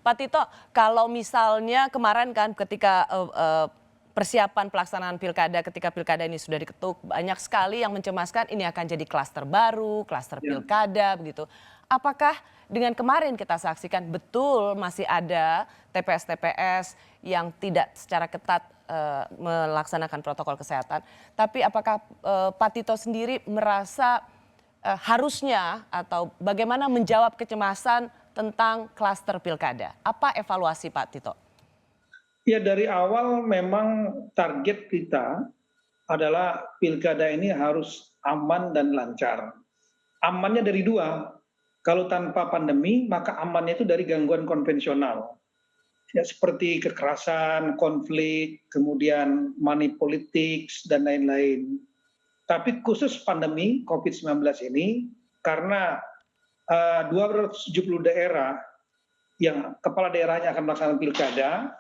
Pak Tito, kalau misalnya kemarin kan ketika persiapan pelaksanaan pilkada, ketika pilkada ini sudah diketuk, banyak sekali yang mencemaskan ini akan jadi klaster baru, klaster Ya, pilkada begitu. Apakah dengan kemarin kita saksikan betul masih ada TPS-TPS yang tidak secara ketat melaksanakan protokol kesehatan, tapi apakah Pak Tito sendiri merasa harusnya atau bagaimana menjawab kecemasan tentang klaster pilkada? Apa evaluasi Pak Tito? ya dari awal memang target kita adalah pilkada ini harus aman dan lancar. Amannya dari dua, kalau tanpa pandemi maka amannya itu dari gangguan konvensional. Ya, seperti kekerasan, konflik, kemudian money politics, dan lain-lain. Tapi khusus pandemi COVID-19 ini, karena 270 daerah yang kepala daerahnya akan melaksanakan pilkada,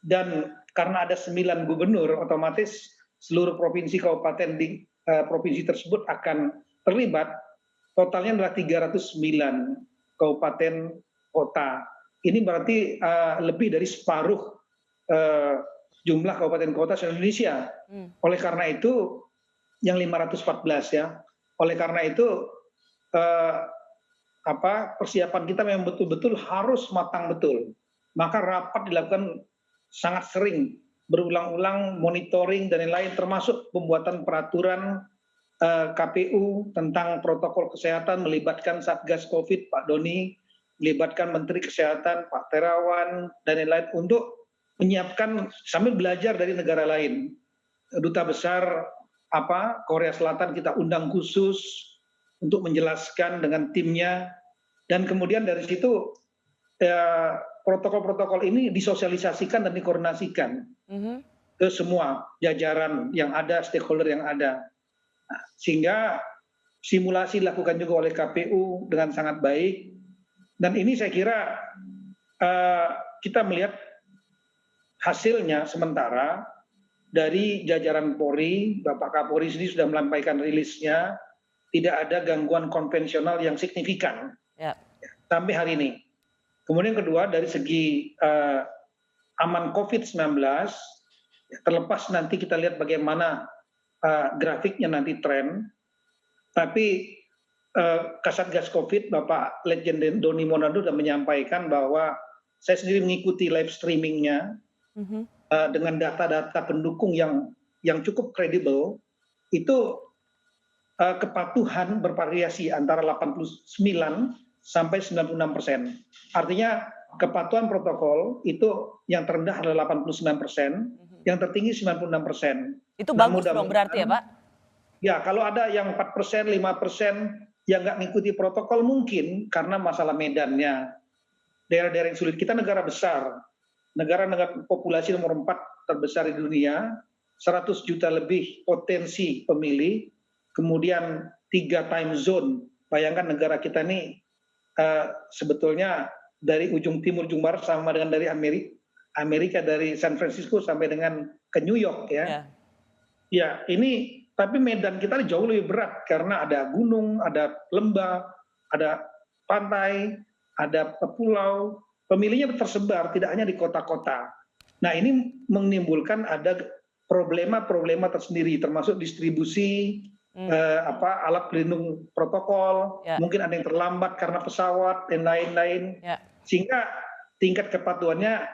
dan karena ada 9 gubernur, otomatis seluruh provinsi kabupaten di provinsi tersebut akan terlibat. Totalnya adalah 309 kabupaten kota. Ini berarti lebih dari separuh jumlah kabupaten kota se-Indonesia. Oleh karena itu, yang 514 ya. Oleh karena itu persiapan kita memang betul-betul harus matang betul. Maka rapat dilakukan sangat sering, berulang-ulang, monitoring dan lain-lain, termasuk pembuatan peraturan KPU tentang protokol kesehatan melibatkan Satgas Covid Pak Doni, melibatkan Menteri Kesehatan Pak Terawan dan lain-lain untuk menyiapkan sambil belajar dari negara lain. Duta besar Korea Selatan kita undang khusus untuk menjelaskan dengan timnya, dan kemudian dari situ protokol-protokol ini disosialisasikan dan dikoordinasikan ke semua jajaran yang ada, stakeholder yang ada. Sehingga simulasi dilakukan juga oleh KPU dengan sangat baik, dan ini saya kira kita melihat hasilnya sementara dari jajaran Polri. Bapak Kapolri sendiri sudah melampaikan rilisnya, tidak ada gangguan konvensional yang signifikan sampai hari ini. Kemudian kedua, dari segi aman COVID-19, terlepas nanti kita lihat bagaimana grafiknya nanti tren, tapi Kasatgas Covid Bapak Legend Doni Monardo sudah menyampaikan bahwa saya sendiri mengikuti live streamingnya dengan data-data pendukung yang cukup kredibel. Itu kepatuhan bervariasi antara 89 sampai 96%. Artinya kepatuhan protokol itu yang terendah adalah 89%, yang tertinggi 96%. Itu bagus dong berarti ya Pak? Ya, kalau ada yang 4%, 5% yang nggak mengikuti protokol mungkin karena masalah medannya. Daerah-daerah yang sulit. Kita negara besar, negara populasi nomor 4 terbesar di dunia, 100 juta lebih potensi pemilih, kemudian 3 time zone. Bayangkan negara kita ini sebetulnya dari ujung timur, ujung barat sama dengan dari Amerika dari San Francisco sampai dengan ke New York ya. Ya, ini tapi medan kita jauh lebih berat karena ada gunung, ada lembah, ada pantai, ada pulau. Pemilihnya tersebar tidak hanya di kota-kota. Nah, ini menimbulkan ada problema-problema tersendiri, termasuk distribusi alat pelindung protokol, mungkin ada yang terlambat karena pesawat dan lain-lain, sehingga tingkat kepatuhannya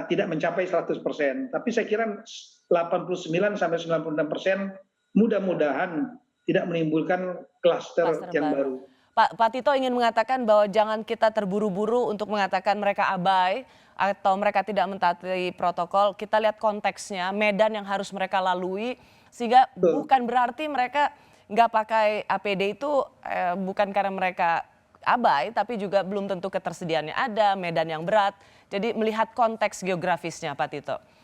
tidak mencapai 100%. Tapi saya kira 89 sampai 96% mudah-mudahan tidak menimbulkan klaster yang baru. Pak Tito ingin mengatakan bahwa jangan kita terburu-buru untuk mengatakan mereka abai atau mereka tidak mentaati protokol. Kita lihat konteksnya, medan yang harus mereka lalui, sehingga bukan berarti mereka nggak pakai APD itu bukan karena mereka abai, tapi juga belum tentu ketersediaannya ada, medan yang berat. Jadi melihat konteks geografisnya Pak Tito.